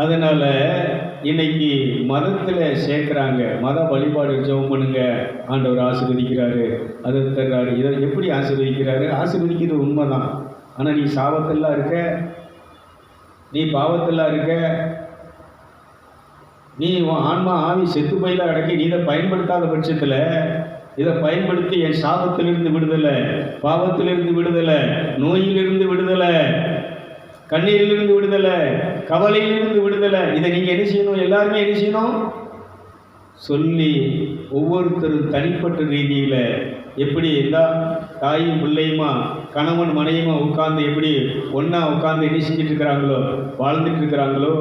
அதனால இன்னைக்கு மதத்தில் சேர்க்குறாங்க. மத வழிபாடு ஜெபம் பண்ணுங்க, ஆண்டவர் ஆசீர்வதிக்கிறாரு, அதை தர்றாரு. இதை எப்படி ஆசீர்வதிக்கிறாரு? ஆசீர்வதிக்கிறது உண்மைதான். ஆனால் நீ சாபத்தெல்லாம் இருக்க, நீ பாவத்தெல்லாம் இருக்க, நீ உன் ஆன்மா ஆவி செத்து போயில அடக்கி நீ இதை பயன்படுத்தாத பட்சத்தில், இதை பயன்படுத்தி என் சாபத்திலிருந்து விடுதலை, பாவத்திலிருந்து விடுதலை, நோயிலிருந்து விடுதலை, கண்ணீரிலிருந்து விடுதலை, கவலையிலிருந்து விடுதலை, இதை நீங்கள் என்ன செய்யணும்? எல்லாருமே என்ன செய்யணும்? சொல்லி ஒவ்வொருத்தரும் தனிப்பட்ட ரீதியில் எப்படி எல்லா தாயும் பிள்ளையுமா கணவன் மனைவியுமா உட்கார்ந்து எப்படி ஒன்றா உட்கார்ந்து என்ன செஞ்சுட்டு இருக்கிறாங்களோ, வாழ்ந்துட்டு இருக்கிறாங்களோ,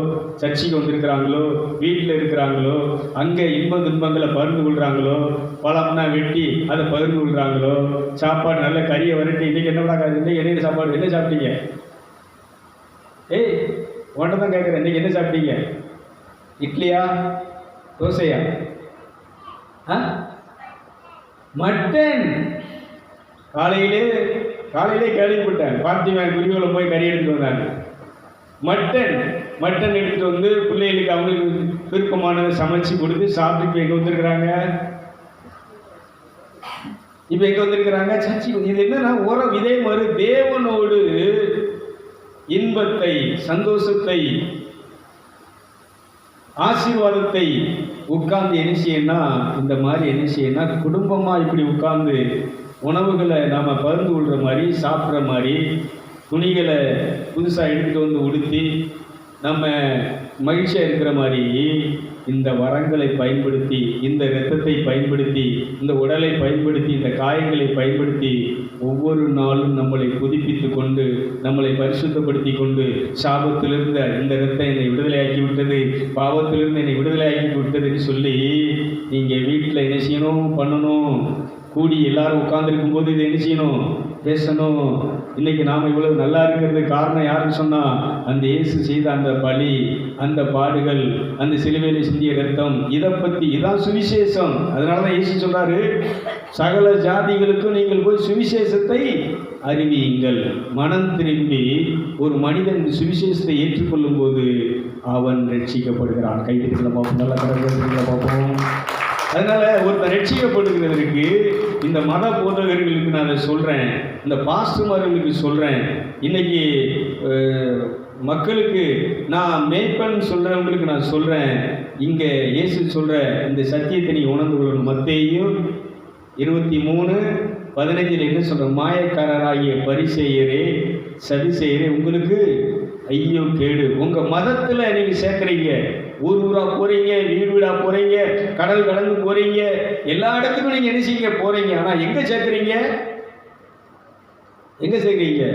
சர்ச்சைக்கு வந்திருக்கிறாங்களோ, வீட்டில் இருக்கிறாங்களோ, அங்கே இன்ப துன்பங்களை பகிர்ந்து கொள்கிறாங்களோ, பழம்னா வெட்டி அதை பகிர்ந்து கொள்கிறாங்களோ, சாப்பாடு நல்ல கறியை வரட்டி இன்றைக்கி என்ன பண்ணாங்க, இன்றைக்கி என்ன சாப்பாடு, என்ன சாப்பிட்டீங்க? ஏய் உன்ட்ட தான் கேட்குறேன், இன்றைக்கி என்ன சாப்பிட்டீங்க? இட்லியா தோசையா? மட்டன். காலையிலே கேள்விப்பட்டேன், பார்த்திவன் குருவியில் போய் கறி எடுத்துட்டு வந்தாங்க. மட்டன் எடுத்துகிட்டு வந்து பிள்ளைகளுக்கு அவங்களுக்கு விருப்பமானதை சமைச்சு கொடுத்து சாப்பிட்டு எங்கே வந்திருக்கிறாங்க? இப்போ எங்கே வந்திருக்கிறாங்க? சர்ச்சை. இது என்னன்னா இதே மாதிரி தேவனோடு இன்பத்தை, சந்தோஷத்தை, ஆசீர்வாதத்தை உட்கார்ந்து என்ன செய்யணும்னா, இந்த மாதிரி என்ன செய்யணும்னா, குடும்பமாக இப்படி உட்கார்ந்து உணவுகளை நாம் பகிர்ந்து கொள்கிற மாதிரி, சாப்பிட்ற மாதிரி, துணிகளை புதுசாக எடுத்துகிட்டு வந்து உடுத்தி நம்ம மகிழ்ச்சியாக இருக்கிற மாதிரி இந்த வரங்களை பயன்படுத்தி, இந்த இரத்தத்தை பயன்படுத்தி, இந்த உடலை பயன்படுத்தி, இந்த காயங்களை பயன்படுத்தி ஒவ்வொரு நாளும் நம்மளை புதுப்பித்து கொண்டு, நம்மளை பரிசுத்தப்படுத்தி கொண்டு, சாபத்திலிருந்து இந்த இரத்தம் என்னை விடுதலையாக்கி விட்டது, பாவத்திலிருந்து என்னை விடுதலையாக்கி விட்டதுன்னு சொல்லி நீங்கள் வீட்டில் என்ன செய்யணும்? பண்ணணும். கூடி எல்லாரும் உட்கார்ந்துருக்கும் போது இதை என்ன செய்யணும்? பேசணும். இன்னைக்கு நாம் இவ்வளவு நல்லா இருக்கிறது காரணம் யாருன்னு சொன்னால், அந்த இயேசு செய்த அந்த பலி, அந்த பாடுகள், அந்த சிலுவையில் சிந்திய ரத்தம், இதை பற்றி இதான் சுவிசேஷம். அதனால தான் இயேசு சொல்றாரு, சகல ஜாதிகளுக்கும் நீங்கள் போய் சுவிசேஷத்தை அறிவியுங்கள். மனம் திரும்பி ஒரு மனிதன் சுவிசேஷத்தை ஏற்றுக்கொள்ளும் போது அவன் ரட்சிக்கப்படுகிறான். கைதிகளை பார்ப்போம், நல்லா கடற்கரை பார்ப்போம். அதனால ஒருத்தர் ரட்சிக்கப்படுகிறதற்கு இந்த மத போதகர்களுக்கு நான் அதை சொல்கிறேன், இந்த பாஸ்டர்மார்களுக்கு சொல்கிறேன், இன்னைக்கு மக்களுக்கு நான் மேய்ப்பன் சொல்கிறவங்களுக்கு நான் சொல்கிறேன், இங்கே இயேசு சொல்கிற இந்த சத்தியத்தை நீ உணர்ந்து கொள்ளணும். மத்தேயு 23:15 என்ன சொல்கிறேன்? மாயக்காரராகிய பரிசேயரே, சதுசேயரே, உங்களுக்கு ஐயோ கேடு. உங்கள் மதத்தில் நீங்கள் சேர்க்குறீங்க, ஊர் ஊராக போகிறீங்க, வீடு வீடாக போகிறீங்க, கடல் கடந்து போகிறீங்க, எல்லா இடத்துக்கும் நீங்கள் என்ன செய்ய போகிறீங்க. ஆனால் எங்கே சேர்க்குறீங்க? எங்கே சேர்க்குறீங்க?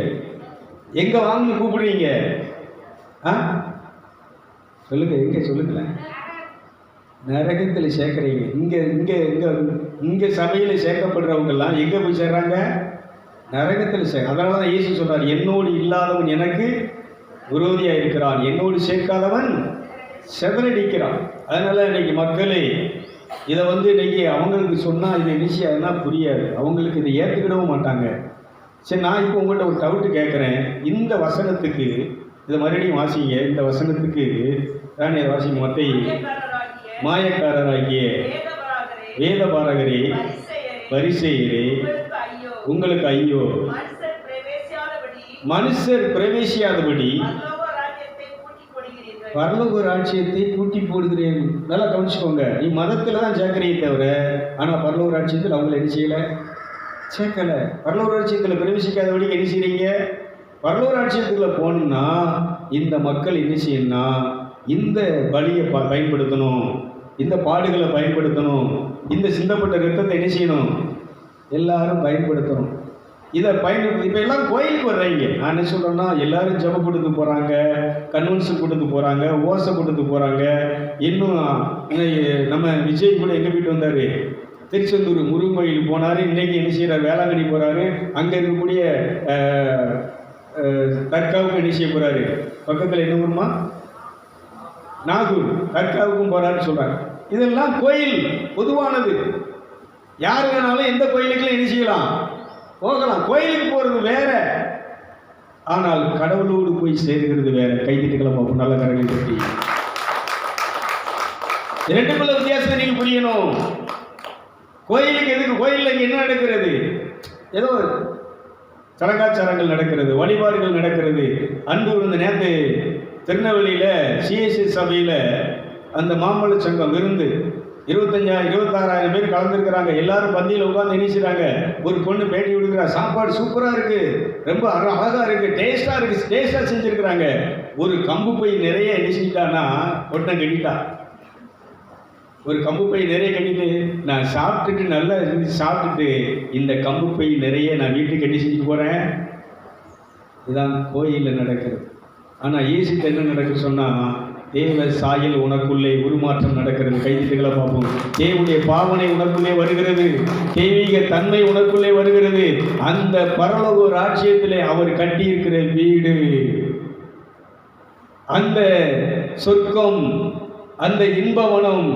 எங்கே வாங்கன்னு கூப்பிடுறீங்க? சொல்லுங்க, எங்கே சொல்லுங்களேன்? நரகத்தில் சேர்க்குறீங்க. இங்கே இங்கே இங்கே இங்கே சபையில் சேர்க்கப்படுறவங்கெல்லாம் எங்கே போய் சேர்றாங்க? நரகத்தில் அதனால தான் இயேசு சொல்றார், என்னோடு இல்லாதவன் எனக்கு விரோதியாக இருக்கிறான், என்னோடு சேர்க்காதவன் செதறடிக்கிறான். அதனால இன்னைக்கு மக்களே இதை இன்னைக்கு அவங்களுக்கு சொன்னால் இது நிச்சயம்னா புரியாது, அவங்களுக்கு இதை ஏற்றுக்கிடவும் மாட்டாங்க. சரி, நான் இப்போ உங்கள்கிட்ட ஒரு டவுட்டு கேட்குறேன். இந்த வசனத்துக்கு இதை மறுபடியும் வாசிங்க. இந்த வசனத்துக்கு தானே வாசிங்க. மத்தேயு, மாயக்காரராகிய வேதபாரகரே, பரிசேயரே, உங்களுக்கு ஐயோ, மனுஷர் பிரவேசியாதபடி பரலோக ராஜ்யத்தை பூட்டி போடுகிறீர்கள். நல்லா கவனிச்சுக்கோங்க. நீ மதத்தில் தான் சேர்க்கிறையே தவிர, ஆனால் பரலோக ராஜ்யத்தில் அவங்களை என்ன செய்யலை? சேர்க்கலை. பரலோக ராஜ்யத்தில் பிரவேசிக்காதபடிக்கு என்ன செய்கிறீங்க? பரலோக ராஜ்யத்துக்குள்ளே போகணும்னா இந்த மக்கள் என்ன செய்யணும்னா, இந்த பலியை பயன்படுத்தணும், இந்த பாடுகளை பயன்படுத்தணும், இந்த சிந்தப்பட்ட ரத்தத்தை என்ன செய்யணும்? எல்லாரும் பயன்படுத்தணும். இதை பயன்படுத்தி இப்போ எல்லோரும் கோயிலுக்கு வர்றீங்க. நான் என்ன சொல்கிறேன்னா, எல்லோரும் ஜப கூட்டத்து போகிறாங்க, கன்வென்ஷன் கூட்டத்து போகிறாங்க, ஓசை கூட்டத்து போகிறாங்க. இன்னும் நம்ம விஜய் கூட எங்கே போயிட்டு வந்தார்? திருச்செந்தூர் முருகன் கோயிலுக்கு போனார். இன்றைக்கி என்ன செய்கிறார்? வேளாங்கண்ணி போகிறாரு. அங்கே இருக்கக்கூடிய தர்காவுக்கு என்ன செய்ய போகிறாரு? பக்கத்தில் என்ன ஊருமா? நாகூர். தர்காவுக்கும் போகிறாருன்னு சொல்கிறாங்க. இதெல்லாம் கோயில் பொதுவானது. யார் வேணாலும் எந்த கோயிலுக்குலாம் என்ன செய்யலாம்? போகலாம். கோயிலுக்கு போகிறது வேற, ஆனால் கடவுளோடு போய் சேர்கிறது வேற. கைதிட்டுக்கலாம் பார்ப்போம், நல்ல கரங்களை பற்றி. இரண்டுக்குள்ள வித்தியாசத்தை நீங்க புரியணும். கோயிலுக்கு எதுக்கு? கோயிலில் இங்கே என்ன நடக்கிறது? ஏதோ சடங்காச்சாரங்கள் நடக்கிறது, வழிபாடுகள் நடக்கிறது. அன்பு விருந்து நேற்று திருநெல்வேலியில் சிஎஸ்சி சபையில் அந்த மாம்பழ சங்கம் விருந்து 26,000 பேர் கலந்துருக்கிறாங்க. எல்லாரும் பந்தியில் உட்காந்து இனிச்சுறாங்க. ஒரு பொண்ணு பேட்டி விடுக்கிறா, சாப்பாடு சூப்பராக இருக்கு, ரொம்ப அழகாக இருக்கு, டேஸ்டாக இருக்கு, டேஸ்டாக செஞ்சுருக்கிறாங்க. ஒரு கம்பு பை நிறைய இனிச்சிட்டான்னா ஒன்றை கட்டிட்டா. ஒரு கம்பு பை நிறைய கட்டிட்டு நான் சாப்பிட்டுட்டு நல்லா இருந்து சாப்பிட்டுட்டு இந்த கம்பு பை நிறைய நான் வீட்டுக்கு கட்டி செஞ்சுட்டு போகிறேன். இதுதான் கோயிலில் நடக்கிறது. ஆனால் இயேசுக்கு என்ன நடக்குது சொன்னால், தேவ சாயல் உனக்குள்ளே உருமாற்றம் நடக்கிறது. கைதிட்டுகளை பார்ப்போம். தேவனுடைய பாவனை உனக்குள்ளே வருகிறது, தெய்வீக தன்மை உனக்குள்ளே வருகிறது. அந்த பரலோக ராஜ்யத்திலே அவர் கட்டியிருக்கிற வீடு, அந்த சொர்க்கம், அந்த இன்பவனம்,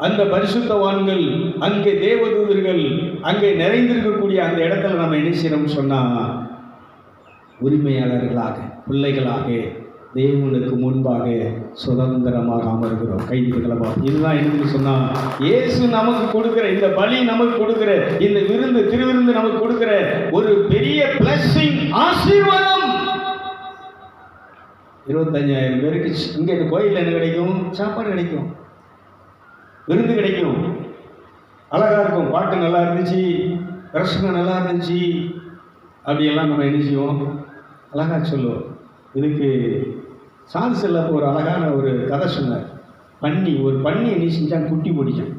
அந்த பரிசுத்தவான்கள், அங்கே தேவதூதர்கள், அங்கே நிறைந்திருக்கக்கூடிய அந்த இடத்துல நம்ம என்ன செய்யணும்னு சொன்னால், உரிமையாளர்களாக, பிள்ளைகளாக தேவனுக்கு முன்பாக சுதந்திரமாக அமர்கிறோம். கைதிகளமா, இதுதான் என்னன்னு சொன்னா, இயேசு நமக்கு கொடுக்கிற இந்த பலி, நமக்கு கொடுக்கிற இந்த விருந்து, திருவிருந்து நமக்கு கொடுக்கிற ஒரு பெரிய பிளஸிங், ஆசீர்வாதம். 25,000 பேருக்கு இங்கே இந்த கோயிலில் என்ன கிடைக்கும்? சாப்பாடு கிடைக்கும், விருந்து கிடைக்கும், அழகா இருக்கும், பாட்டு நல்லா இருந்துச்சு, பிரசங்கம் நல்லா இருந்துச்சு, அப்படியெல்லாம் நம்ம என்ன செய்வோம்? அழகா சொல்லுவோம். இதுக்கு சாது செல்லப்போ ஒரு அழகான ஒரு கதை சொன்னார். ஒரு பன்னி என்ன செஞ்சான்? குட்டி போடிச்சான்.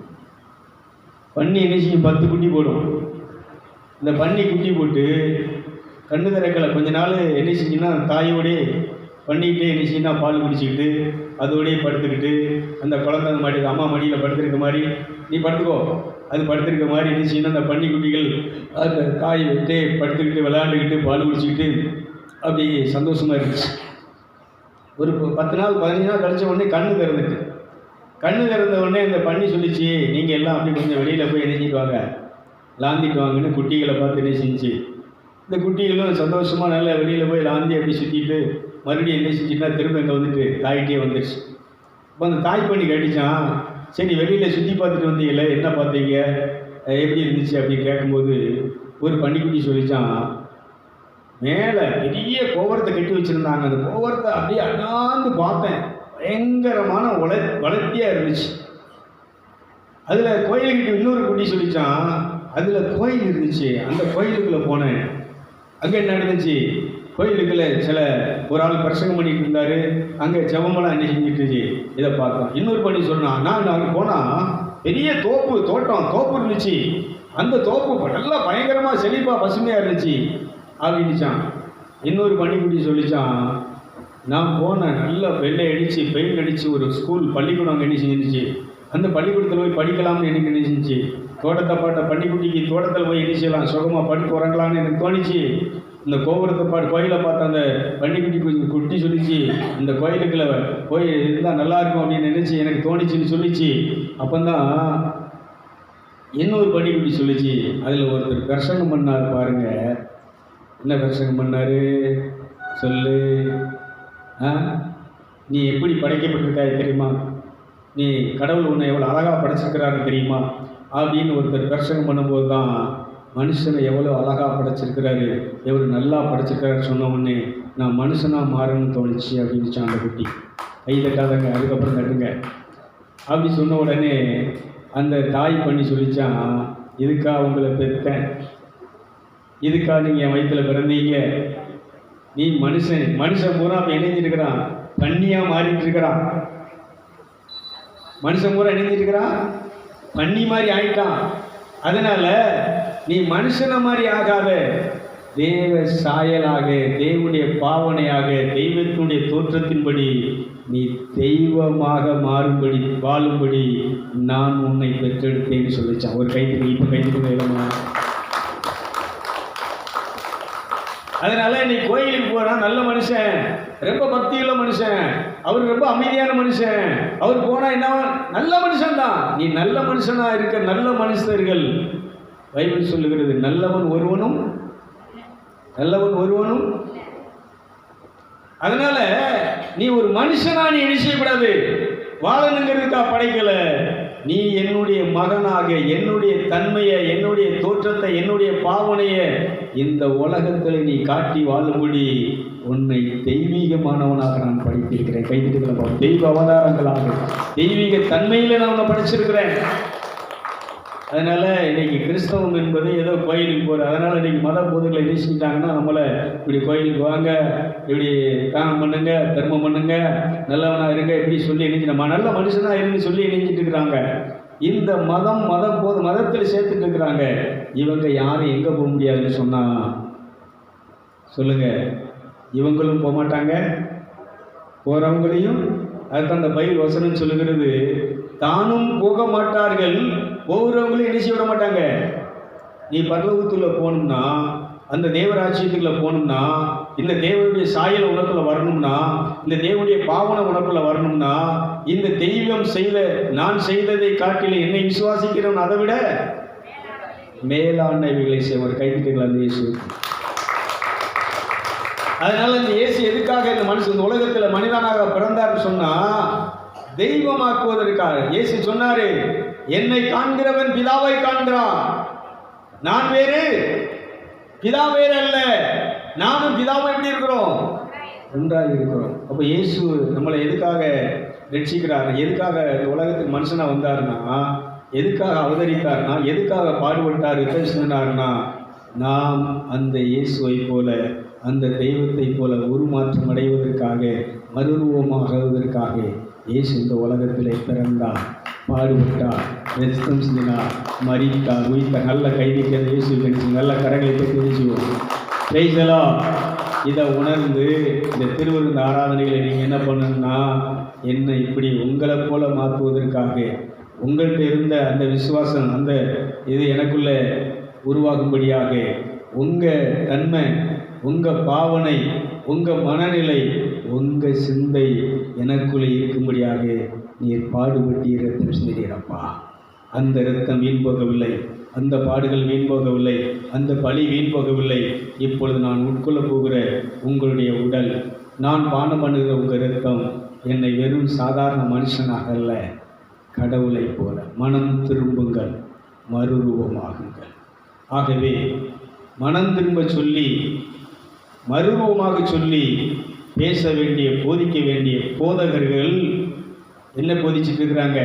பன்னி என்ன செய்யும்? 10 குட்டி போடும். இந்த பன்னி குட்டி போட்டு கண்ணு திறக்கலை. கொஞ்ச நாள் என்ன செஞ்சுன்னா, தாயோடே பண்ணிக்கிட்டே என்ன செய்யுன்னா பால் குடிச்சிக்கிட்டு அதோடய படுத்துக்கிட்டு, அந்த குழந்தை மாடி அம்மா மடியில் படுத்துருக்க மாதிரி, நீ படுத்துக்கோ, அது படுத்துருக்க மாதிரி என்ன செய்யணும், அந்த பன்னி குட்டிகள் அந்த தாயை விட்டு படுத்துக்கிட்டு விளையாண்டுக்கிட்டு பால் குடிச்சிக்கிட்டு அப்படி சந்தோஷமாக இருந்துச்சு. ஒரு 10 நாள் 15 நாள் கழிச்ச உடனே கண்ணு திறந்த உடனே இந்த பன்னி சொல்லிச்சு, நீங்கள் எல்லாம் அப்படி கொஞ்சம் வெளியில் போய் இணைஞ்சிட்டு வாங்க, லாந்திட்டு வாங்கன்னு குட்டிகளை பார்த்து என்ன செஞ்சு, இந்த குட்டிகளும் சந்தோஷமாக நல்லா வெளியில் போய் லாந்தி அப்படி சுற்றிட்டு மறுபடியும் என்ன செஞ்சுன்னா திரும்ப இங்கே வந்துட்டு தாய்கிட்டே வந்துடுச்சு. இப்போ அந்த தாய் பண்ணி கட்டிச்சான். சரி, வெளியில் சுற்றி பார்த்துட்டு வந்தீங்களே, என்ன பார்த்தீங்க, எப்படி இருந்துச்சு அப்படின்னு கேட்கும்போது ஒரு பன்னிக்குட்டி சொல்லிச்சான், மேலே பெரிய கோவரத்தை கட்டி வச்சுருந்தாங்க, அந்த கோவரத்தை அப்படியே அண்ணாந்து பார்த்தேன், பயங்கரமான வளர்த்தியாக இருந்துச்சு. அதில் கோயிலுக்கிட்ட இன்னொரு குட்டி சொல்லிச்சான், அதில் கோயில் இருந்துச்சு, அந்த கோயிலுக்குள்ளே போனேன், அங்கே என்ன நடந்துச்சு, கோயிலுக்குள்ள ஒரு ஆள் பிரசங்கம் பண்ணிட்டு இருந்தார், அங்கே ஜெபமெல்லாம் என்ன செஞ்சுட்டு இதை பார்த்தோம். இன்னொரு பண்ணி சொன்னான், நான் அங்கே போனால் பெரிய தோப்பு இருந்துச்சு, அந்த தோப்பு நல்லா பயங்கரமாக செழிப்பாக பசுமையாக இருந்துச்சு அப்படின்னுச்சான். இன்னொரு பன்னிக்குட்டி சொல்லிச்சான், நான் போனேன், நல்லா வெள்ளை அடித்து பெயிண்ட் அடித்து ஒரு பள்ளிக்கூடம் அங்கே என்ன செஞ்சிருந்துச்சு, அந்த பள்ளிக்கூடத்தில் போய் படிக்கலாம்னு எனக்கு என்ன செஞ்சிச்சு, தோட்டத்தை பார்த்த பன்னிக்குட்டிக்கு தோட்டத்தில் போய் என்ன செய்யலாம், சுகமாக படித்து உறங்கலாம்னு எனக்கு தோணிச்சு. இந்த கோயிலை பார்த்த அந்த பன்னிக்குட்டி குட்டி சொல்லிச்சு, இந்த கோயிலுக்குள்ள போய் இருந்தால் நல்லாயிருக்கும் அப்படின்னு நினச்சி எனக்கு தோணிச்சின்னு சொல்லிச்சு. அப்போந்தான் இன்னொரு பன்னிக்குட்டி சொல்லிச்சு, அதில் ஒருத்தர் பிரசங்கம் பண்ணார் பாருங்க. என்ன பிரசங்கம் பண்ணார் சொல்லு, நீ எப்படி படைக்கப்பட்டிருக்காய் தெரியுமா, நீ கடவுள் உன்னை எவ்வளோ அழகாக படைச்சிருக்கிறாரு தெரியுமா அப்படின்னு ஒருத்தர் பிரசங்கம் பண்ணும்போது தான் மனுஷனை எவ்வளோ அழகாக படைச்சிருக்கிறாரு, எவ்வளோ நல்லா படைச்சிருக்கிறாரு சொன்ன உடனே நான் மனுஷனாக மாறணும்னு தோணுச்சு அப்படின்னுச்சான் அந்த குட்டி. கை தட்டாதங்க, அதுக்கப்புறம் தட்டுங்க அப்படி சொன்ன உடனே அந்த தாய் பண்ணி சொல்லிச்சான், இதுக்கா உங்களை பெற்றேன், இதுக்கா நீங்கள் என் வயிற்றில் பிறந்தீங்க, நீ மனுஷன் பூரா இப்போ இணைஞ்சிருக்கிறான், பன்னியாக மாறிட்டு இருக்கிறான், மனுஷன் பூரா இணைஞ்சிருக்கிறான், பன்னி மாதிரி ஆயிட்டான். அதனால நீ மனுஷன மாதிரி ஆகாத, தேவ சாயலாக, தேவனுடைய பாவனையாக, தெய்வத்தினுடைய தோற்றத்தின்படி நீ தெய்வமாக மாறும்படி வாழும்படி நான் உன்னை பெற்றெடுத்தேன்னு சொல்லிச்சான். ஒரு கைத்துக்கு இப்போ கைத்துக்கு இல்லைமா. அதனால நீ கோயிலுக்கு போனா நல்ல மனுஷன், ரொம்ப பக்தியுள்ள மனுஷன், அவர் ரொம்ப அமைதியான மனுஷன், அவர் போனா என்ன நல்ல மனுஷன் தான். நீ நல்ல மனுஷனா இருக்க, நல்ல மனுஷர்கள் பைபிள் சொல்லுகிறது, நல்லவன் ஒருவனும் அதனால நீ ஒரு மனுஷனா நீ என்ன செய்யக்கூடாது, வாழணுங்கிறதுக்கா படைக்கல. நீ என்னுடைய மகனாக என்னுடைய தன்மையை, என்னுடைய தோற்றத்தை, என்னுடைய பாவனையை இந்த உலகத்தில் நீ காட்டி வாழும்படி உன்னை தெய்வீகமானவனாக நான் படைத்திருக்கிறேன். கைதிட்டுகளப்பா, தெய்வ அவதாரங்களாக தெய்வீக தன்மையில நான் உன்னை படைச்சிருக்கிறேன். அதனால இன்னைக்கு கிறிஸ்தவம் என்பது ஏதோ கோயிலுக்கு போகிற, அதனால இன்னைக்கு மத போதங்களை என்ன செஞ்சிட்டாங்கன்னா, நம்மளை இப்படி கோயிலுக்கு வாங்க, இப்படி தானம் பண்ணுங்க, தர்மம் பண்ணுங்க, நல்லவனா இருங்க, இப்படி சொல்லி இணைஞ்சு நம்ம நல்ல மனுஷனா இருந்து சொல்லி இணைஞ்சிட்டு இருக்கிறாங்க. இந்த மதத்தில் சேர்த்துட்டு இருக்கிறாங்க. இவங்க யாரும் எங்கே போக முடியாதுன்னு சொன்னா சொல்லுங்க, இவங்களும் போக மாட்டாங்க, போறவங்களையும். அதுக்கு அந்த பைபிள் வசனம் சொல்லுகிறது, தானும் போக மாட்டார்கள், போகிறவங்களையும் என்ன செய்ய விட மாட்டாங்க. நீ பரலோகத்துக்குள்ள போகணும்னா, அந்த தேவராட்சியத்துக்குள்ள போகணும்னா, இந்த தேவனுடைய சாயல் உனக்குள்ள வரணும்னா, இந்த தேவனுடைய பாவனை உனக்குள்ள வரணும்னா, இந்த தெய்வம் நான் செய்ததை காட்டில என்னை விசுவாசிக்கிறவன் அதை விட மேலானவைகளை செய்வார். கைதிட்டுகள் அந்த இயேசு. அதனால இந்த இயேசு எதுக்காக இந்த மனுஷன் இந்த உலகத்தில் மனிதனாக பிறந்தார்னு சொன்னா, தெய்வமாக்குவதற்காக. இயேசு சொன்னாரு, என்னை காண்கிறவன் பிதாவை காண்கிறான், நான் வேறு பிதா வேறு அல்ல, நானும் பிதாவும் எப்படி இருக்கிறோம், ஒன்றாக இருக்கிறோம். அப்ப இயேசு நம்மளை எதுக்காக ரட்சிக்கிறார், எதுக்காக இந்த உலகத்துக்கு மனுஷனா வந்தாருன்னா, எதுக்காக அவதரித்தார்னா, எதுக்காக பாடுபட்டார், யுத்தம் செஞ்சார்னா, நாம் அந்த இயேசுவை போல, அந்த தெய்வத்தை போல உருமாற்றம் அடைவதற்காக, மறுரூபமாகுவதற்காக இயேசு இந்த உலகத்திலே பிறந்தார், பாடுபட்டார், ரத்தம் சிந்தினார், மரித்தார், உயிர்த்தார். நல்ல கைதிக்கு அந்த இயேசு கணிச்சு நல்ல கரங்களை தெரிஞ்சுவோம். பிரைஸ். இதை உணர்ந்து இந்த திருவிருந்த ஆராதனைகளை நீங்கள் என்ன பண்ணணும்னா, என்னை இப்படி உங்களை போல மாற்றுவதற்காக, உங்கள்கிட்ட இருந்த அந்த விசுவாசம், அந்த இது எனக்குள்ளே உருவாகும்படியாக, உங்கள் தன்மை, உங்கள் பாவனை, உங்கள் மனநிலை, உங்கள் சிந்தை எனக்குள்ளே இருக்கும்படியாக நீர் பாடுபட்டு ரத்தம் சிந்தினீரப்பா. அந்த இரத்தம் வீண் போகவில்லை, அந்த பாடுகள் வீண் போகவில்லை, அந்த பழி வீண் போகவில்லை. இப்பொழுது நான் உட்கொள்ள போகிற உங்களுடைய உடல், நான் பானம் பண்ணுகிற உங்கள் இரத்தம் என்னை வெறும் சாதாரண மனுஷனாக அல்ல, கடவுளை போல மனம் திரும்புங்கள், மறுரூபமாகுங்கள். ஆகவே மனம் திரும்ப சொல்லி, மறுரூபமாக சொல்லி பேச வேண்டிய, போதிக்க வேண்டிய போதகர்கள் என்ன போதிச்சுட்டு இருக்கிறாங்க?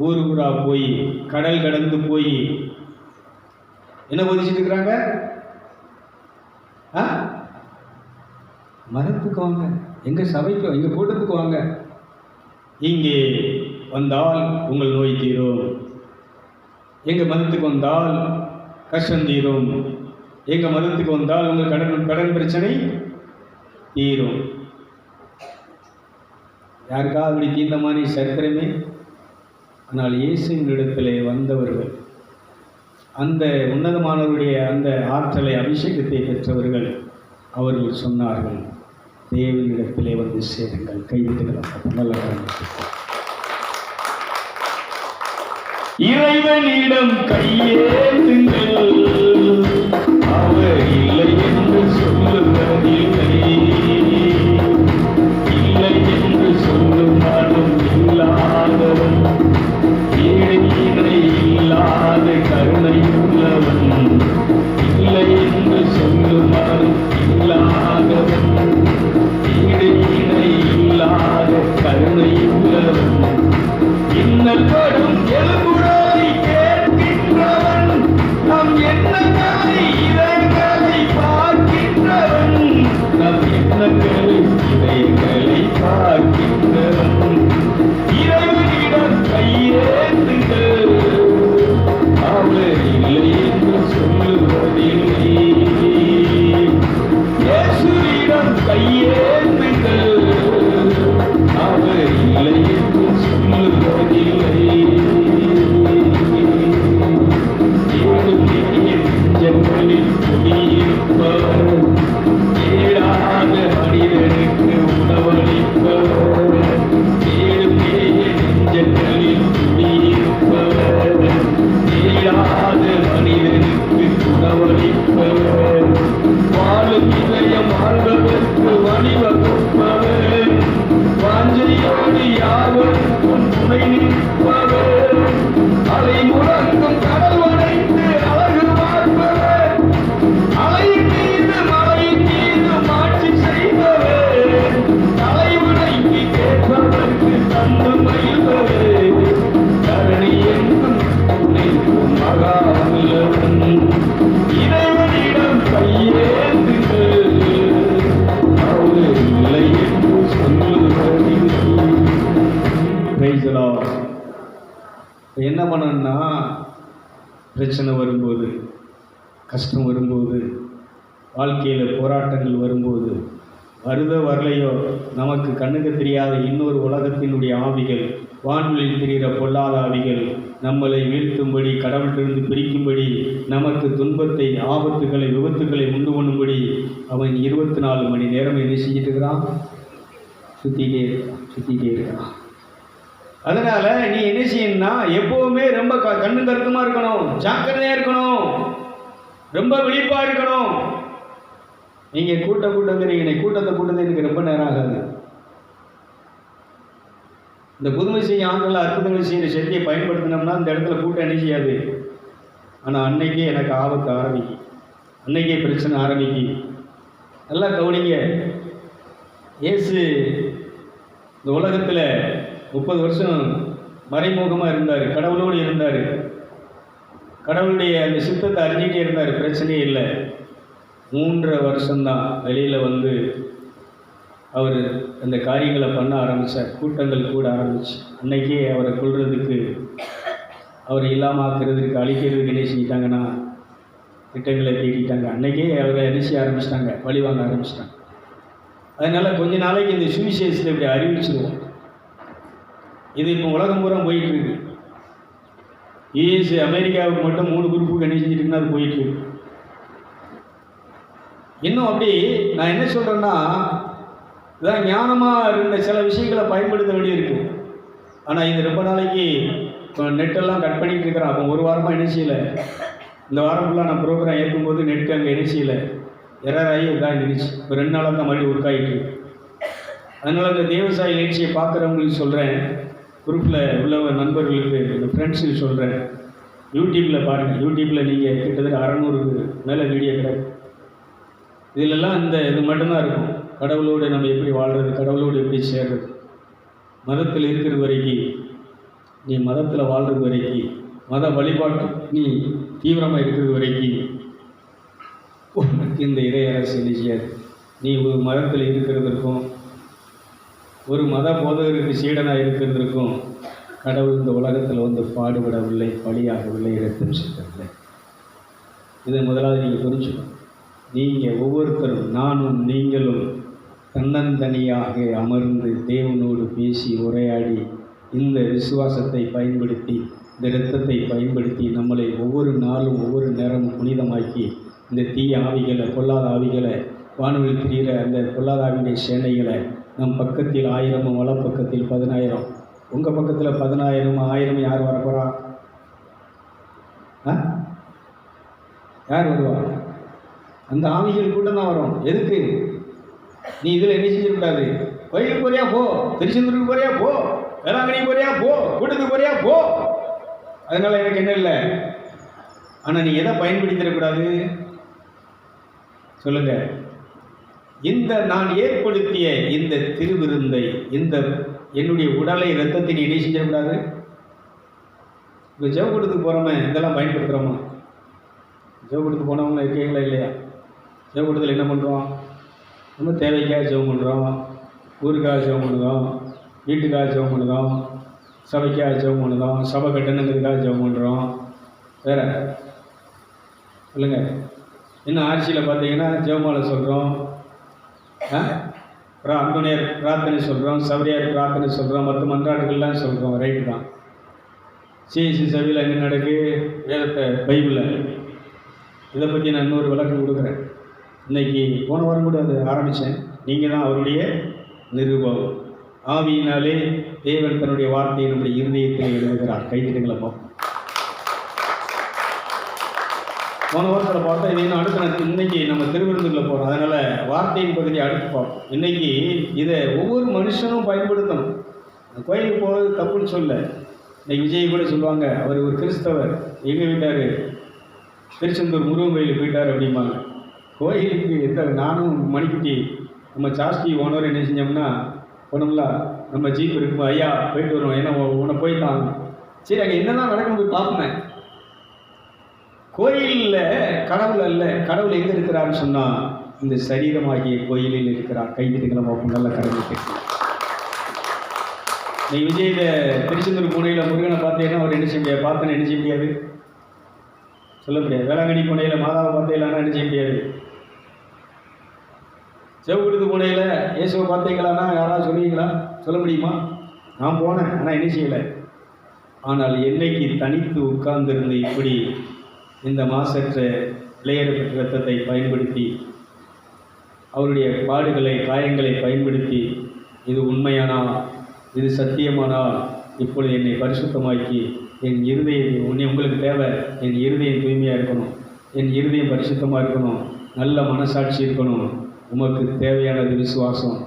ஊர் ஊரா போய், கடல் கடந்து போய் என்ன போதிச்சுட்டு இருக்கிறாங்க? மதத்துக்கு வாங்க, எங்க சபைக்கு, எங்க கூட்டத்துக்கு வாங்க, இங்கே வந்தால் உங்கள் நோய் தீரும், எங்க மதத்துக்கு வந்தால் கஷ்டம் தீரும், எங்க மதத்துக்கு வந்தால் உங்கள் கடன் பிரச்சனை தீரும். யாருக்காவது அப்படி தீர்ந்த மாதிரி சரித்திரமே? ஆனால் இயேசுவின் இடத்திலே வந்தவர்கள், அந்த உன்னதமானவருடைய அந்த ஆற்றலை, அபிஷேகத்தை பெற்றவர்கள், அவர்கள் சொன்னார்கள், தேவனிடத்திலே வந்து சேருங்கள். கைவிட்டுக்கலாம். நல்ல இறைவனிடம் கையேந்துங்கள், அவர் இல்லை என்று சொல்லுவதில்லை, இல்லை என்று சொல்லுமாறும் இல்லாதவன், ஈடு இல்லாத கருணை உள்ளவன், இல்லை என்று சொல்லுமாறும் இல்லாதவன், ஈடு இல்லாத கருணை உள்ளவன், இன்னல் படும் எழுபுறதை கேட்கின்றவன், நம் எண்ணங்களை இறைகளை பார்க்கின்றவன், நம் அவர் உன் துணை நிற்பவர். அலை முழங்கும் கடல் வளைந்து அழகு பார்ப்பவர். அலையின் மீது மலையின் மீது மாட்சி செய்பவர். தலைவனைக்கு கேட்பவர்க்கு தந்து மகிழ்பவர். கரணி என்றும் துணைக்கும் மகாவல்லவன். இறைவனிடம் கையேந்துங்கள், அவர் இல்லை என்று சொல்லுவதில்லை. Praise the Lord. என்ன பண்ணணும்னா, பிரச்சனை வரும்போது, கஷ்டம் வரும்போது, வாழ்க்கையில் போராட்டங்கள் வரும்போது, வருதோ வரலையோ, நமக்கு கண்ணுக்கு தெரியாத இன்னொரு உலகத்தினுடைய ஆவிகள், வான்வெளியில் தெரிகிற பொல்லாத ஆவிகள் நம்மளை வீழ்த்தும்படி, கடவுளிலிருந்து பிரிக்கும்படி, நமக்கு துன்பத்தை, ஆபத்துகளை, விபத்துக்களை உண்டு பண்ணும்படி அவன் 24 மணி நேரம் என்ன செஞ்சுட்டு இருக்கிறான்? சுற்றிக்கிட்டே இருக்கிறான். அதனால நீ என்ன செய்யணும்னா, எப்பவுமே ரொம்ப கண்ணு கருத்துமா இருக்கணும், ஜாக்கிரதையா இருக்கணும், ரொம்ப விழிப்பா இருக்கணும். நீங்க கூட்டங்கிறீங்க, கூட்டத்தை எனக்கு ரொம்ப நேரம் ஆகாது. இந்த புதுமை செய்ய ஆண்கள் அற்புதங்கள் செய்கிற சக்தியை பயன்படுத்தினோம்னா இந்த இடத்துல கூட்டம் என்ன செய்யாது. ஆனால் அன்னைக்கே எனக்கு ஆபத்து ஆரம்பிக்கும், அன்னைக்கே பிரச்சனை ஆரம்பிக்கும். நல்லா கவனிங்க. இயேசு இந்த உலகத்தில் 30 வருஷம் மறைமுகமாக இருந்தார், கடவுளோடு இருந்தார், கடவுளுடைய அந்த சித்தத்தை அறிஞ்சிட்டே இருந்தார், பிரச்சனையே இல்லை. 3 வருஷம்தான் வெளியில் வந்து அவர் அந்த காரியங்களை பண்ண ஆரம்பித்தார். கூட்டங்கள் கூட ஆரம்பிச்சு அன்னைக்கே அவரை கொள்றதுக்கு, அவரை இல்லாமல் ஆக்கிறதுக்கு, அழிக்கிறதுக்கு என்ன செஞ்சிட்டாங்கன்னா திட்டங்களை தீட்டிட்டாங்க. அன்னைக்கே அவரை என்ன செய்ய ஆரம்பிச்சிட்டாங்க, வழி வாங்க ஆரம்பிச்சிட்டாங்க. அதனால் கொஞ்ச நாளைக்கு இந்த சுவிசேஷத்தை இப்படி அறிவிச்சிருவோம். இது இப்போ உலகம் பூரா போயிட்டுருக்கு. யூஎஸ் அமெரிக்காவுக்கு மட்டும் 3 குரூப்புக்கு என்ன செஞ்சுட்டுருக்குன்னா அது போயிட்டுருக்கு. இன்னும் அப்படி நான் என்ன சொல்கிறேன்னா, இதான் ஞானமாக இருந்த சில விஷயங்களை பயன்படுத்த வேண்டியிருக்கு. ஆனால் இது ரொம்ப நாளைக்கு நெட்டெல்லாம் கட் பண்ணிகிட்டு இருக்கிறேன். அப்போ 1 வாரமாக என்ன செய்யலை. இந்த வாரம் ஃபுல்லாக நான் ப்ரோக்ராம் ஏற்கும்போது நெட்டு அங்கே என்ன செய்யலை, எரராகி இதாக இருந்துச்சு. இப்போ 2 நாளாக தான் மறுபடியும் ஒர்க்காகிட்டு. அதனால் இந்த தேவசாயி நிகழ்ச்சியை பார்க்குறவங்களுக்கு சொல்கிறேன், குரூப்பில் உள்ள நண்பர்களுக்கு, இந்த ஃப்ரெண்ட்ஸுக்கு சொல்கிறேன், யூடியூப்பில் பாருங்கள். யூடியூப்பில் நீங்கள் கிட்டத்தட்ட 600 மேலே வீடியோ கிடையாது. இதிலெல்லாம் இது மட்டும்தான் இருக்கும். கடவுளோடு நம்ம எப்படி வாழ்கிறது, கடவுளோடு எப்படி சேர்றது, மதத்தில் இருக்கிறது வரைக்கும், நீ மதத்தில் வாழ்கிறது வரைக்கும், மத வழிபாட்டு நீ தீவிரமாக இருக்கிறது வரைக்கும் உனக்கு இந்த இறை அரசு செய்யாது. நீ ஒரு மதத்தில் இருக்கிறதற்கும், ஒரு மத போதகருக்கு சீடனாக இருக்கிறதற்கும் கடவுள் இந்த உலகத்தில் வந்து பாடுபடவில்லை, பலியாகவில்லை, இரத்தம் சிந்தவில்லை. இதை முதலாவது நீங்கள் புரிஞ்சுக்கணும். நீங்கள் ஒவ்வொருத்தரும், நானும் நீங்களும் தன்னந்தனியாக அமர்ந்து தேவனோடு பேசி உரையாடி இந்த விசுவாசத்தை பயன்படுத்தி, இந்த இரத்தத்தை பயன்படுத்தி நம்மளை ஒவ்வொரு நாளும் ஒவ்வொரு நேரமும் புனிதமாக்கி, இந்த தீய ஆவிகளை, பொல்லாத ஆவிகளை, வானொலி திரிகிற அந்த பொல்லாத ஆவியுடைய சேனைகளை நம் பக்கத்தில் 1000, வலப்பக்கத்தில் 10,000, உங்கள் பக்கத்தில் 10,000, 1000 யார் வரப்போகிறா? யார் வருவா? அந்த ஆவிகள் கூட்டம் தான் வரும். எதுக்கு? நீ இதில் என்ன செஞ்சிருக்காது. கோயிலுக்கு போறியா போ, திருச்செந்தூருக்கு போறியா போ, வேளாங்கண்ணி போறியா போ, கூட்டத்துக்கு போறியா போ. அதனால எனக்கு என்ன இல்லை. ஆனால் நீ எதை பயன்படுத்திடக்கூடாது சொல்லுங்க. இந்த நான் ஏற்படுத்திய இந்த திருவிருந்தை, இந்த என்னுடைய உடலை, இரத்தத்தை நீ என்ன செஞ்சிடக்கூடாது. இப்போ ஜெவக்கூடத்துக்கு போகிறோமே, இதெல்லாம் பயன்படுத்துகிறோமா? ஜெவக்கூடத்துக்கு போனவங்களா இருக்கீங்களா இல்லையா? ஜெவக்கூடத்தில் என்ன பண்ணுறோம்? நம்ம தேவைக்காக ஜெபம் பண்ணுறோம், ஊருக்காக ஜெபம் பண்ணுறோம், வீட்டுக்காக ஜெபம் பண்ணுறோம், சபைக்காக ஜெபம் பண்ணுறோம், சபை கட்டணுங்கிறதுக்காக ஜெபம் பண்ணுறோம். வேறு இல்லைங்க. இன்னும் ஆட்சியில் பார்த்தீங்கன்னா ஜெபமாலை சொல்கிறோம், அந்தோனியார் பிரார்த்தனை சொல்கிறோம், சபரியார் பிரார்த்தனை சொல்கிறோம், மற்ற மன்றாட்டுகள்லாம் சொல்கிறோம். ரைட்டு தான். சிஎஸ்சி சபையில் என்ன நடக்கு? வேதத்தை, பைபிளில் இதை பற்றி நான் இன்னொரு விளக்கம் கொடுக்குறேன். இன்றைக்கி போன வாரம் கூட அதை ஆரம்பித்தேன். நீங்கள் தான் அவருடைய நிருபம். ஆவியினாலே தேவன் தன்னுடைய வார்த்தையை நம்முடைய இருதயத்தில் எழுதுகிறார். கைதிடுங்களை பார்ப்போம். போன வாரத்தில் பார்த்தா இது இன்னும் அடுத்த இன்றைக்கி நம்ம திருவிருந்துகளை போகிறோம். அதனால் வார்த்தையின் பகுதியை அடுத்து பார்ப்போம். இன்றைக்கி இதை ஒவ்வொரு மனுஷனும் பயன்படுத்தணும். கோயிலுக்கு போகிறது தப்புன்னு சொல்ல. இன்னைக்கு விஜய் கூட சொல்லுவாங்க, அவர் ஒரு கிறிஸ்தவர், எங்கே போயிட்டார், திருச்செந்தூர் முருகன் கோயிலுக்கு போயிட்டார் அப்படிம்பாங்க. கோயிலுக்கு நானும் மணிக்குட்டி நம்ம ஜாஸ்தி ஓனர் என்ன செஞ்சோம்னா போனோம்ல, நம்ம ஜீப் இருக்குமா, ஐயா போயிட்டு வருவோம், ஏன்னா உன்னை போய்த்தாங்க. சரி, அங்கே என்னதான் நடக்கும் போய் பார்ப்பேன். கோயிலில் கடவுள் அல்ல, கடவுள் எங்கே இருக்கிறாருன்னு சொன்னால் இந்த சரீரமாகிய கோயிலில் இருக்கிறார். கைதிட்டுக்கலாம் பார்ப்போம், நல்ல கடவுளுக்கு. நீ விஜயில் திருச்செந்தூர் பூனையில் முருகனை பார்த்தீங்கன்னா அவர் என்ன செய்ய முடியாது, பார்த்தேன்னு என்ன செய்ய முடியாது, சொல்ல முடியாது. வேளாங்கண்ணி பூனையில் மாதாவை பார்த்தீங்களான்னா என்ன செய்ய முடியாது. செவகுடுத்து பூனையில் இயேசுவை பார்த்தீங்களான்னா யாராவது சொல்லுவீங்களா, சொல்ல முடியுமா? நான் போனேன், ஆனால் என்ன செய்யலை. ஆனால் என்னைக்கு தனித்து உட்கார்ந்திருந்து இப்படி இந்த மாசற்ற இளையரப்பட்ட ரத்தத்தை பயன்படுத்தி அவருடைய பாடுகளை காயங்களை பயன்படுத்தி இது உண்மையானால், இது சத்தியமானால் இப்பொழுது என்னை பரிசுத்தமாக்கி என் இருதயம் உங்களுக்கு தேவை, என் இருதயம் தூய்மையாக இருக்கணும், என் இருதயம் பரிசுத்தமாக இருக்கணும், நல்ல மனசாட்சி இருக்கணும். உமக்கு தேவையானது விசுவாசம்.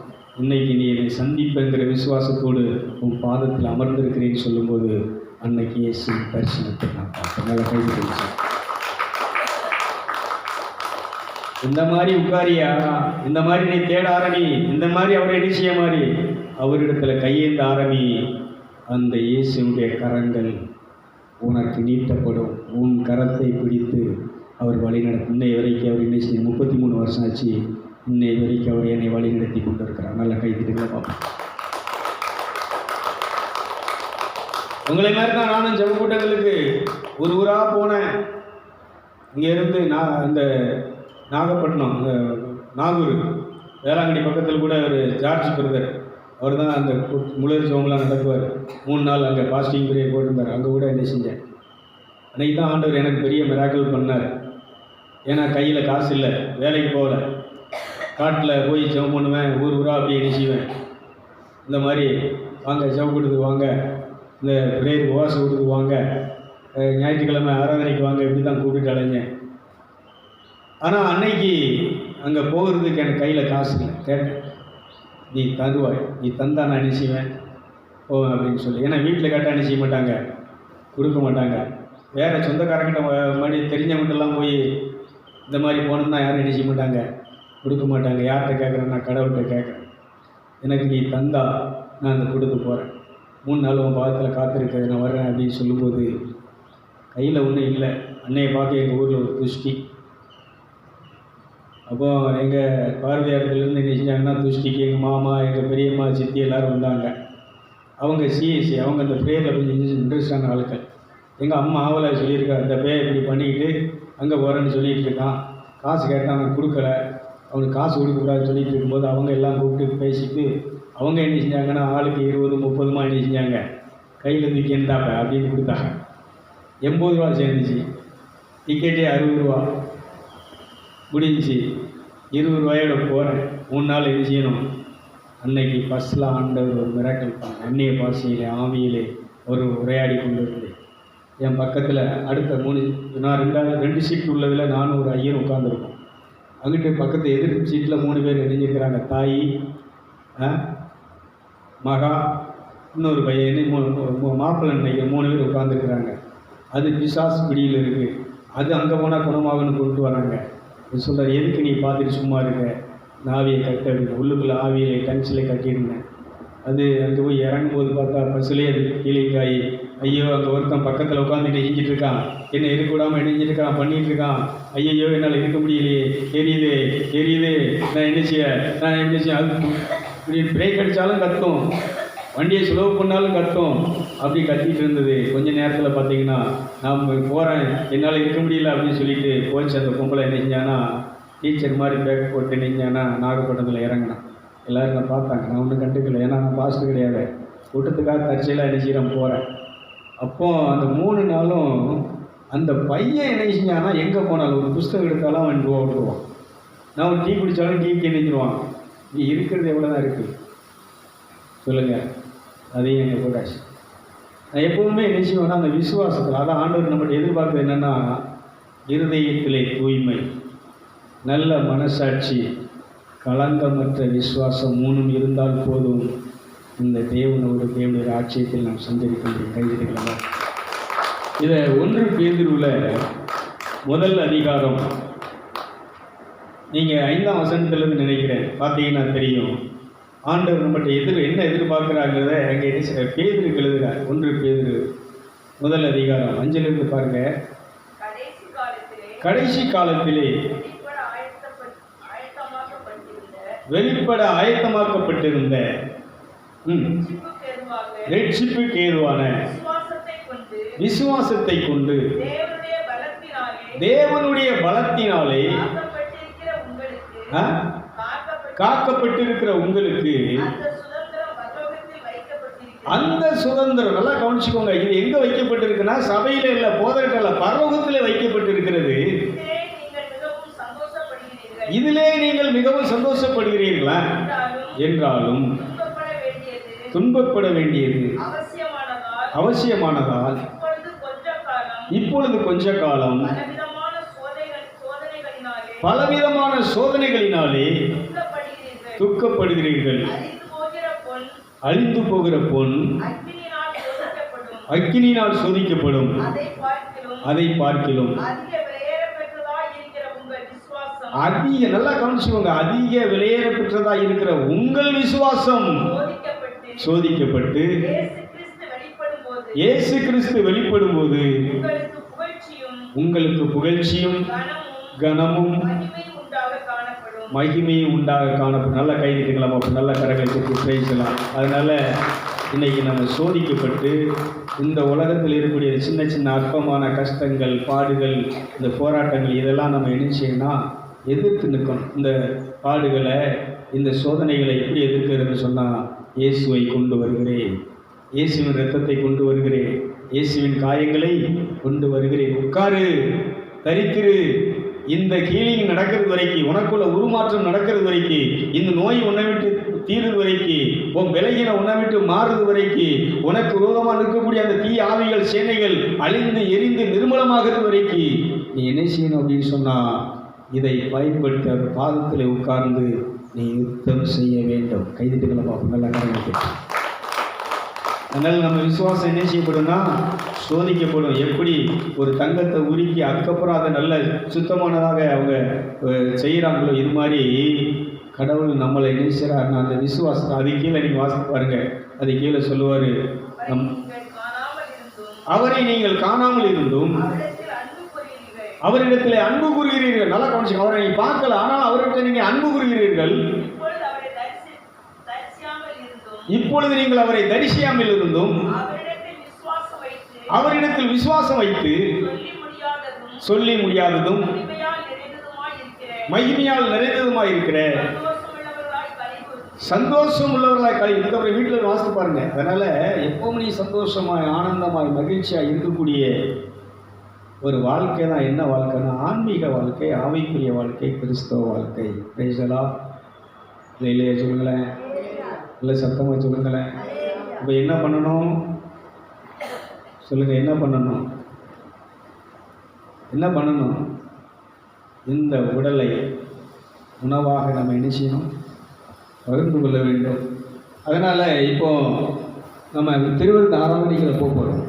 இன்னைக்கு நீ என்னை சந்திப்பேங்கிற விசுவாசத்தோடு உன் பாதத்தில் அமர்ந்திருக்கிறேன்னு சொல்லும்போது அன்னைக்கு இயேசு தரிசனத்தை நான் பார்த்தேன். நல்ல கைது கிடைச்சேன். இந்த மாதிரி உட்காரியா, இந்த மாதிரி நீ தேட ஆரம்பி, இந்த மாதிரி அவரை நிச்சய மாதிரி அவரிடத்துல கையேந்த ஆரம்பி, அந்த இயேசுடைய கரங்கள் உனக்கு நீட்டப்படும். உன் கரத்தை பிடித்து அவர் வழிநடத்தும். இன்னை வரைக்கும் அவர் என்ன செய்ய 33 வருஷம் ஆச்சு. இன்னை வரைக்கும் அவர் என்னை வழி நடத்தி கொண்டு இருக்கிறார். நல்ல கைத்திட்டுகளை பார்ப்போம். உங்களை மாதிரி தான் நானும் ஜெப கூட்டங்களுக்கு ஒரு ஊராக போனேன். இங்கேருந்து இந்த நாகப்பட்டினம், நாகூர், வேளாங்கண்ணி பக்கத்தில் கூட ஒரு ஜார்ஜ் பிரதர், அவர் தான் அந்த முழுர் ஜோம்லாம் நடத்துவார். 3 நாள் அங்கே பாஸ்டிங் பீரியட் போட்டிருந்தார். அங்கே கூட என்ன செஞ்சேன். அன்றைக்கி தான் ஆண்டவர் எனக்கு பெரிய மிராக்கிள் பண்ணார். ஏன்னா கையில் காசு இல்லை, வேலைக்கு போகலை, காட்டில் போய் ஜெபம் பண்ணுவேன், ஊர் ஊராக அப்படியே என்ன செய்வேன். இந்த மாதிரி வாங்க ஜெபம் கொடுத்து வாங்க, இந்த பிரேயர் உபவாசம் கொடுத்து வாங்க, ஞாயிற்றுக்கிழமை ஆராதனைக்கு வாங்க, இப்படி தான் கூப்பிட்டு அலைஞ்சேன். ஆனால் அன்னைக்கு அங்கே போகிறதுக்கு எனக்கு கையில் காசு இல்லை. கேட்டேன், நீ தருவாய், நீ தந்தா நான் என்ன செய்வேன் போவேன் அப்படின்னு சொல்லி. ஏன்னா வீட்டில் கேட்டால் என்ன செய்ய மாட்டாங்க, கொடுக்க மாட்டாங்க. வேறு சொந்தக்காரங்கிட்ட மாதிரி தெரிஞ்சவங்கள்டெல்லாம் போய் இந்த மாதிரி போனோம்னா யாரும் என்ன செய்ய மாட்டாங்க, கொடுக்க மாட்டாங்க. யார்கிட்ட கேட்குறேன், நான் கடவுள்கிட்ட கேட்குறேன். எனக்கு நீ தந்தா நான் அந்த கொடுத்து போகிறேன். 3 நாள் உன் பாதத்தில் காத்திருக்க, நான் வர்றேன் அப்படின்னு சொல்லும்போது கையில் ஒன்றும் இல்லை. அன்னையை பார்க்க எங்கள் ஊரில் ஒரு துஷ்டி. அப்போ எங்கள் பார்வையாளர்லேருந்து என்ன செஞ்சாங்கன்னா, துஷ்டிக்கு எங்கள் மாமா, எங்கள் பெரியம்மா, சித்தி எல்லோரும் வந்தாங்க. அவங்க சிஎஸ்சி, அவங்க அந்த ப்ரேயரில் கொஞ்சம் இன்ட்ரெஸ்டான ஆட்கள். எங்கள் அம்மா ஆவலை சொல்லியிருக்கா, இந்த பே இப்படி பண்ணிக்கிட்டு அங்கே போகிறேன்னு சொல்லிகிட்டு இருக்கான். காசு கேட்டால் நான் கொடுக்கல, அவனுக்கு காசு கொடுக்கக்கூடாதுன்னு சொல்லிட்டு இருக்கும்போது அவங்க எல்லாம் கூப்பிட்டு பேசிட்டு அவங்க என்ன செஞ்சாங்கன்னா, ஆளுக்கு 20, 30 என்ன செஞ்சாங்க, கையில் தூக்கி இருந்தாப்ப அப்படின்னு கொடுத்தாங்க. 80 ரூபா சேர்ந்துச்சு. டிக்கெட்டே 60 ரூபா முடிஞ்சிச்சு. 20 ரூபாயோட போகிறேன். 3 நாள் என்ன செய்யணும். அன்னைக்கு பஸ்ஸில் ஆண்டவர் ஒரு மிராக்கிள் பண்ண, அந்நிய பாஷையிலே ஆவியிலே ஒரு உரையாடி கொண்டு இருந்தேன். என் பக்கத்தில் அடுத்த 2 சீட் உள்ளதில் நானும் ஒரு ஐயர் உட்காந்துருக்கோம். அங்கிட்டு பக்கத்து எதிர் சீட்டில் 3 பேர் இணைஞ்சிருக்கிறாங்க. தாய், மகா, இன்னொரு பையன், மாப்பிள்ளை பையன், 3 பேர் உட்காந்துருக்குறாங்க. அது பிசாசு பிடியில் இருக்குது. அது அங்கே போனால் குணமாகன்னு கொண்டு வராங்க. சொல்கிறார், எதுக்கு நீ பார்த்துட்டு சும்மா இருக்க, நாவியை கட்ட அப்படின்னு. உள்ளுக்குள்ளே ஆவியை டன்ஸில் கட்டியிருந்தேன். அது அங்கே போய் இறங்கும்போது பார்த்தா பஸ்ஸுலேயே அது கீழே காய். ஐயோ, அங்கே ஒருத்தன் பக்கத்தில் உட்காந்துட்டு இணைஞ்சிட்டு இருக்கான், என்ன இருக்கக்கூடாமல் இணைஞ்சிட்டு இருக்கான், பண்ணிகிட்டு இருக்கான். ஐயோ, என்னால் இருக்க முடியலையே, எரியுது, நான் என்ன செய்ய அது இப்படி பிரேக் அடித்தாலும் கத்தும், வண்டியை ஸ்லோ பண்ணாலும் கத்தும். அப்படி கத்திட்டு இருந்தது. கொஞ்சம் நேரத்தில் பார்த்தீங்கன்னா, நான் போகிறேன், என்னால் இருக்க முடியல அப்படின்னு சொல்லிட்டு போச்சு. அந்த பொம்பளை என்ன செஞ்சான்னா, டீச்சர் மாதிரி பேக் போட்டு நினைஞ்சானா நாகப்பட்டினத்தில் இறங்கினான். எல்லோரும் நான் பார்த்தாங்க. நான் ஒன்றும் கண்டுக்கல, ஏன்னா நான் பாஸ்ட்டு கிடையாது. கூட்டத்துக்காக தற்செயலாக என்ன செய்கிறேன் போகிறேன். அப்போது அந்த 3 நாளும் அந்த பையன் என்ன செஞ்சானா, எங்கே போனாலும் ஒரு புஸ்தகம் எடுத்தாலும் அவன் ரூபா விட்டுருவான். நான் ஒரு டீ குடித்தாலும் டீக்கு நினைஞ்சிருவான். நீ இருக்கிறது எவ்வளோ தான் இருக்குது சொல்லுங்கள். அதையும் எங்கள் போட்டாச்சு. நான் எப்போதுமே என்ன செய்வேன்னா, அந்த விசுவாசத்தில், அதான் ஆண்டவர் நம்மகிட்ட எதிர்பார்க்குறது என்னென்னா, இருதயத்திலே தூய்மை, நல்ல மனசாட்சி, களங்கமற்ற விசுவாசம் 3 இருந்தால் போதும். இந்த தேவனுடைய ராட்சியத்தில் நாம் சஞ்சரிக்க முடியும். கைதிகளா இதை 1 பேதுருவுல முதல் அதிகாரம் நீங்கள் 5ஆம் வசனத்திலிருந்து நினைக்கிறேன் பார்த்தீங்கன்னா தெரியும். ஆண்டவர் நம்மகிட்ட என்ன எதிர்பார்க்குறாங்கிறத அங்கே பேதுருக்கு எழுதுகிறார். 1 பேதுரு முதல் அதிகாரம் 5லிருந்து பாருங்க. கடைசி காலத்திலே வெளிப்பட ஆயத்தமாக்கப்பட்டிருந்த ரட்சிப்புக்கு ஏதுவான விசுவாசத்தை கொண்டு தேவனுடைய பலத்தினாலே காக்கப்பட்டிருக்கிற உங்களுக்கு அந்த சுதந்திரம், நல்லா கவனிச்சுக்கோங்க, இது எங்க வைக்கப்பட்டிருக்குன்னா சபையில இல்ல, போதகத்துல, பரலோகத்திலே வைக்கப்பட்டிருக்கிறது. இதிலே நீங்கள் மிகவும் சந்தோஷப்படுகிறீர்களா என்றாலும் துன்பப்பட வேண்டியது அவசியமானதால் இப்பொழுது கொஞ்ச காலம் பலவிதமான சோதனைகளினாலே துக்கப்படுகிறீர்கள். அழிந்து போகிற பொன் அக்கினியினால் சோதிக்கப்படும், அதை பார்க்கிலும் அதிக, நல்லா கவனிச்சுக்கோங்க, அதிக விலையேற பெற்றதா இருக்கிற உங்கள் விசுவாசம் சோதிக்கப்பட்டு இயேசு கிறிஸ்து வெளிப்படும் போது உங்களுக்கு புகழ்ச்சியும் கனமும் மகிமையும் உண்டாக காணப்படும். நல்ல கைதிக்கலாம், அப்போ நல்ல கரங்களை தூக்கி பேசலாம். அதனால இன்னைக்கு நம்ம சோதிக்கப்பட்டு இந்த உலகத்தில் இருக்கக்கூடிய சின்ன சின்ன அற்பமான கஷ்டங்கள், பாடுகள், இந்த போராட்டங்கள், இதெல்லாம் நம்ம என்ன செய்யணும்னா எதிர்த்து நிற்கணும். இந்த பாடுகளை, இந்த சோதனைகளை எப்படி எதிர்க்கிறதுன்னு சொன்னால், இயேசுவை கொண்டு வருகிறேன், இயேசுவின் இரத்தத்தை கொண்டு வருகிறேன், இயேசுவின் காயங்களை கொண்டு வருகிறேன். உட்காரு, தரித்திரு, இந்த ஹீலிங் நடக்கிறது வரைக்கும், உனக்குள்ள உருமாற்றம் நடக்கிறது வரைக்கும், இந்த நோய் உன்னை விட்டு தீர்வு வரைக்கும், உன் விலகின உன்னை விட்டு மாறுறது வரைக்கும், உனக்கு விரோதமாக இருக்கக்கூடிய அந்த தீ ஆவிகள் சேனைகள் அழிந்து எரிந்து நிர்மலமாகிறது வரைக்கும் நீ என்ன செய்யணும் அப்படின்னு சொன்னால், இதை பயன்படுத்த பாதத்தில் உட்கார்ந்து நீ யுத்தம் செய்ய வேண்டும். கைதிட்டுகளை பார்ப்போம், நல்ல காரணம். அதனால் நம்ம விசுவாசம் என்ன செய்யப்படும்னா சோதிக்கப்படும். எப்படி ஒரு தங்கத்தை உருக்கி அதுக்கப்புறம் அதை நல்ல சுத்தமானதாக அவங்க செய்கிறாங்களோ, இது மாதிரி கடவுள் நம்மளை என்ன செய்கிறாருன்னா அந்த விசுவாசத்தை, அது கீழே நீங்கள் வாசித்து பாருங்க, அது கீழே சொல்லுவார், அவரை நீங்கள் காணாமல் இருந்தும் அவரிடத்தில் அன்பு கூறுகிறீர்கள். நல்லா கவனிச்சு, அவரை நீங்க பார்க்கல, ஆனால் அவர்கிட்ட நீங்க அன்பு கூறுகிறீர்கள். இப்பொழுது நீங்கள் அவரை தரிசியாமல் இருந்தும் அவரிடத்தில் விசுவாசம் வைத்து சொல்லி முடியாததும் மகிமையால் நிறைந்ததுமாய் இருக்கிற சந்தோஷம் உள்ளவர்களாய் கலை. இதுக்கப்புறம் வீட்டில் வாசித்து பாருங்க. அதனால எப்பவும் நீ சந்தோஷமாய் ஆனந்தமாய் மகிழ்ச்சியாக இருக்கக்கூடிய ஒரு வாழ்க்கை தான். என்ன வாழ்க்கைன்னா ஆன்மீக வாழ்க்கை, ஆவிக்குரிய வாழ்க்கை, கிறிஸ்தவ வாழ்க்கை. பிரைஸலா இல்லையே சொல்லுங்களேன், இல்லை சத்தமாக சொல்லுங்களேன். இப்போ என்ன பண்ணணும் சொல்லுங்கள், என்ன பண்ணணும்? என்ன பண்ணணும்? இந்த உடலை உணவாக நம்ம என்ன செய்யணும்? பகிர்ந்து கொள்ள வேண்டும். அதனால் இப்போ நம்ம திருவிருந்த ஆராதனைகளை போகிறோம்.